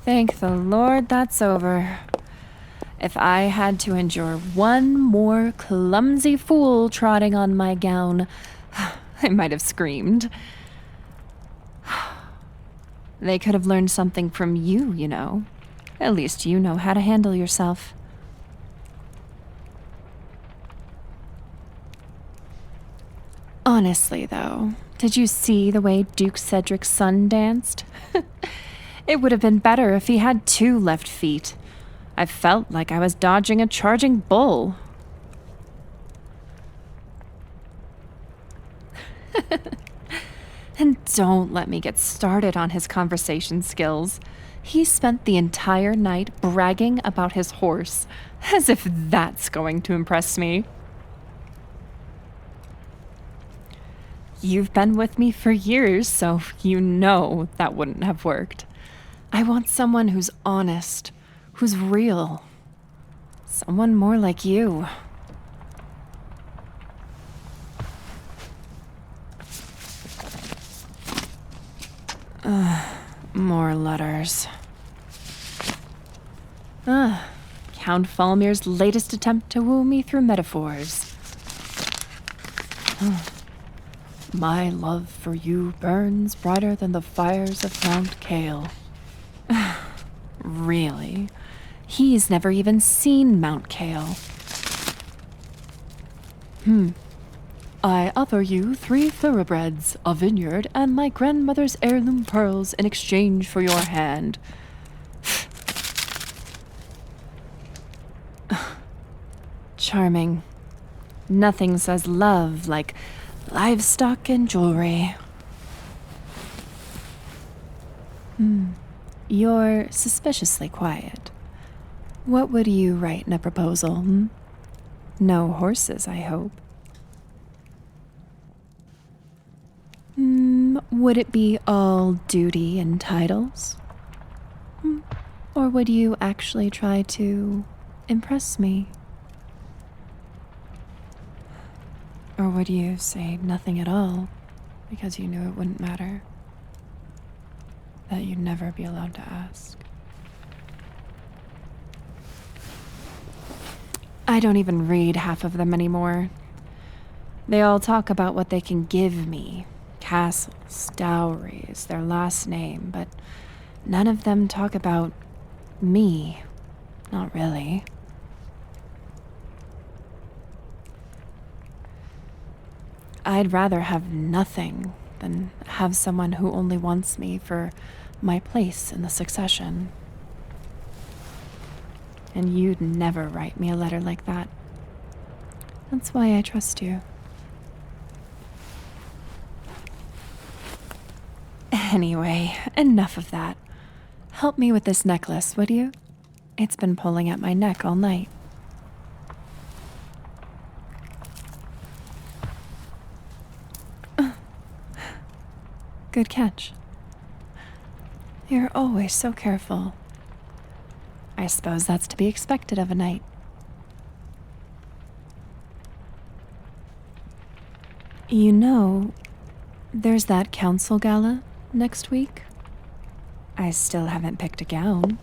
Thank the Lord that's over. If I had to endure one more clumsy fool trotting on my gown, I might have screamed. They could have learned something from you, you know. At least you know how to handle yourself. Honestly, though, did you see the way Duke Cedric's son danced? It would have been better if he had 2 left feet. I felt like I was dodging a charging bull. And don't let me get started on his conversation skills. He spent the entire night bragging about his horse, as if that's going to impress me. You've been with me for years, so you know that wouldn't have worked. I want someone who's honest, who's real. Someone more like you. More letters. Count Falmir's latest attempt to woo me through metaphors. My love for you burns brighter than the fires of Mount Kale. Really? He's never even seen Mount Kale. I offer you 3 thoroughbreds, a vineyard, and my grandmother's heirloom pearls in exchange for your hand. Charming. Nothing says love like livestock and jewelry. You're suspiciously quiet. What would you write in a proposal, No horses, I hope. Would it be all duty and titles? Or would you actually try to impress me? Or would you say nothing at all because you knew it wouldn't matter? That you'd never be allowed to ask? I don't even read half of them anymore. They all talk about what they can give me. Castles, dowries, their last name, but none of them talk about me. Not really. I'd rather have nothing than have someone who only wants me for my place in the succession. And you'd never write me a letter like that. That's why I trust you. Anyway, enough of that. Help me with this necklace, would you? It's been pulling at my neck all night. Good catch. You're always so careful. I suppose that's to be expected of a knight. You know, there's that council gala next week. I still haven't picked a gown.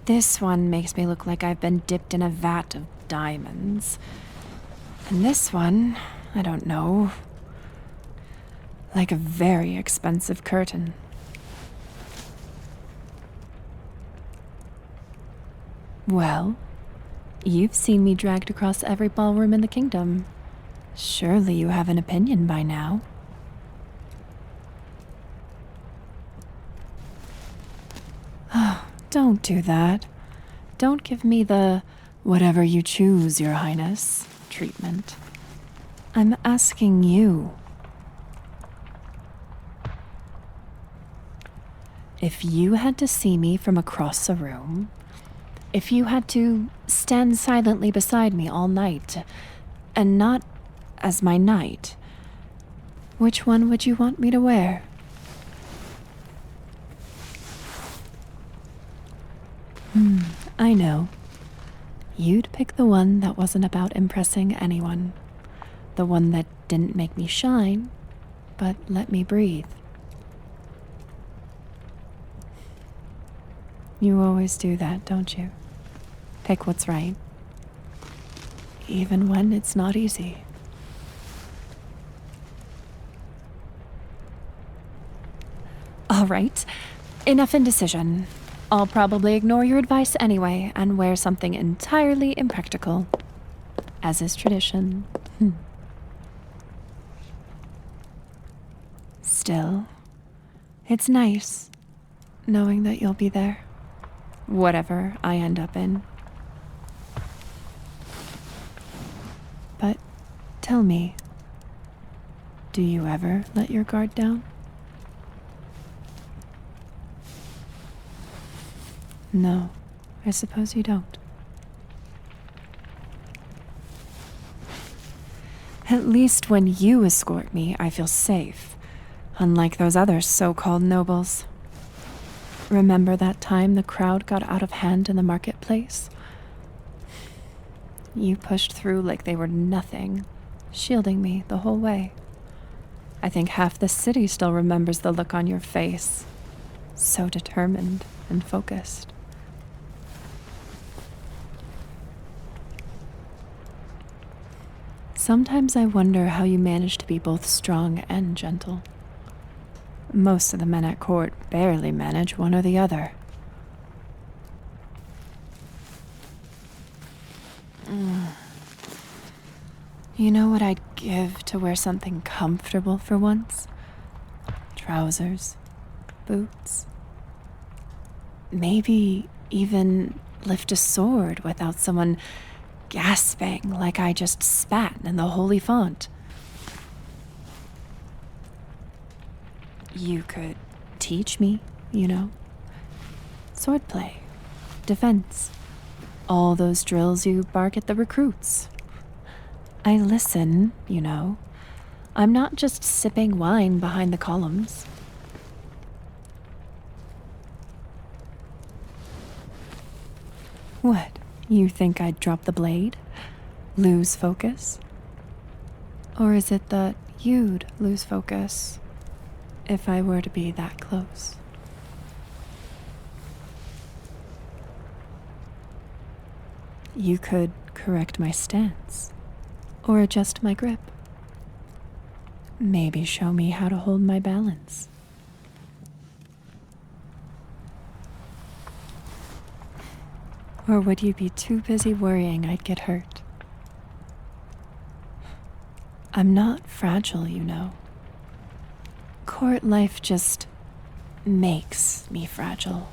This one makes me look like I've been dipped in a vat of diamonds. And this one, I don't know, like a very expensive curtain. Well, you've seen me dragged across every ballroom in the kingdom. Surely you have an opinion by now. Oh, don't do that. Don't give me the whatever you choose, Your Highness treatment. I'm asking you. If you had to see me from across a room, if you had to stand silently beside me all night, and not as my knight, which one would you want me to wear? I know. You'd pick the one that wasn't about impressing anyone. The one that didn't make me shine, but let me breathe. You always do that, don't you? Pick what's right. Even when it's not easy. All right, enough indecision. I'll probably ignore your advice anyway and wear something entirely impractical, as is tradition. Still, it's nice knowing that you'll be there, whatever I end up in. But tell me, do you ever let your guard down? No, I suppose you don't. At least when you escort me, I feel safe, unlike those other so-called nobles. Remember that time the crowd got out of hand in the marketplace? You pushed through like they were nothing, shielding me the whole way. I think half the city still remembers the look on your face. So determined and focused. Sometimes I wonder how you manage to be both strong and gentle. Most of the men at court barely manage one or the other. You know what I'd give to wear something comfortable for once? Trousers, boots. Maybe even lift a sword without someone gasping like I just spat in the holy font. You could teach me, you know. Swordplay, defense, all those drills you bark at the recruits. I listen, you know. I'm not just sipping wine behind the columns. What? You think I'd drop the blade? Lose focus? Or is it that you'd lose focus if I were to be that close? You could correct my stance, or adjust my grip. Maybe show me how to hold my balance. Or would you be too busy worrying I'd get hurt? I'm not fragile, you know. Court life just makes me fragile.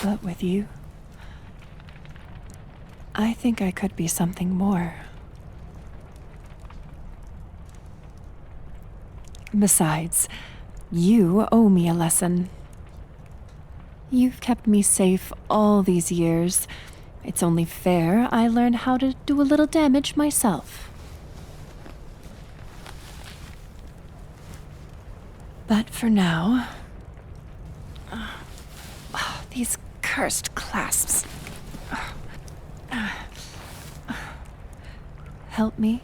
But with you, I think I could be something more. Besides, you owe me a lesson. You've kept me safe all these years. It's only fair I learn how to do a little damage myself. But for now... these cursed clasps. Help me,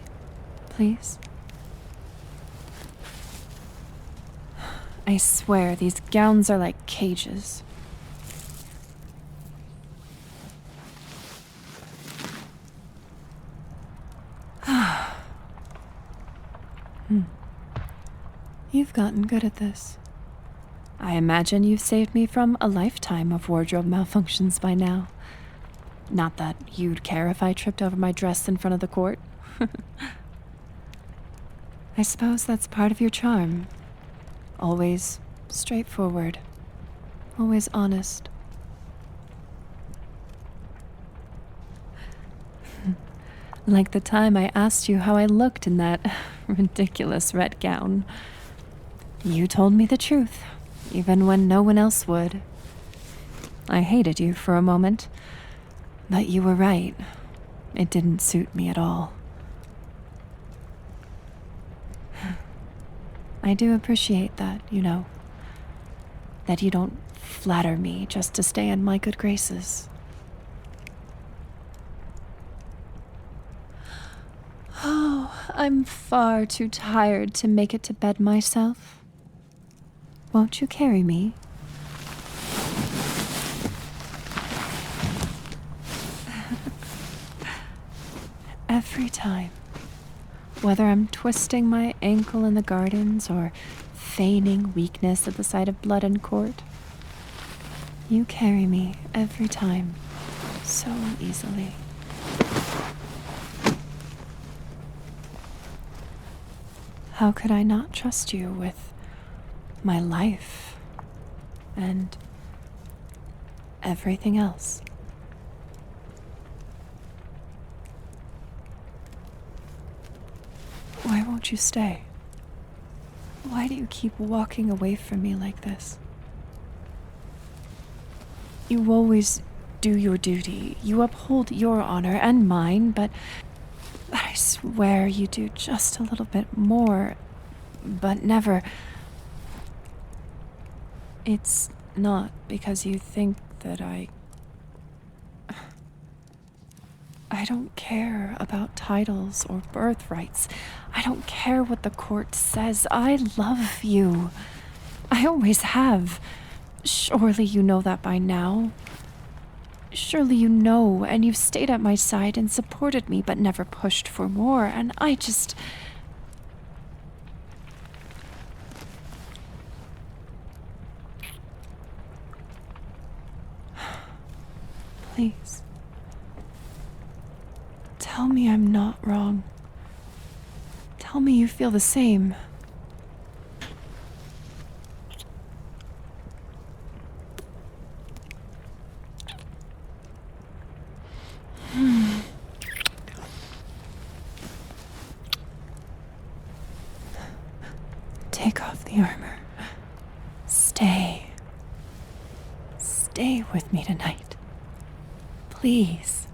please. I swear, these gowns are like cages. You've gotten good at this. I imagine you've saved me from a lifetime of wardrobe malfunctions by now. Not that you'd care if I tripped over my dress in front of the court. I suppose that's part of your charm. Always straightforward. Always honest. Like the time I asked you how I looked in that ridiculous red gown. You told me the truth, even when no one else would. I hated you for a moment, but you were right. It didn't suit me at all. I do appreciate that, you know. That you don't flatter me just to stay in my good graces. Oh, I'm far too tired to make it to bed myself. Won't you carry me? Every time. Whether I'm twisting my ankle in the gardens or feigning weakness at the sight of blood in court, you carry me every time so easily. How could I not trust you with my life and everything else? Why won't you stay? Why do you keep walking away from me like this? You always do your duty. You uphold your honor and mine, but I swear you do just a little bit more, but never. It's not because you think that I don't care about titles or birthrights. I don't care what the court says. I love you. I always have. Surely you know that by now. Surely you know, and you've stayed at my side and supported me, but never pushed for more, and I just... Please. Tell me I'm not wrong. Tell me you feel the same. Take off the armor. Stay. Stay with me tonight. Please.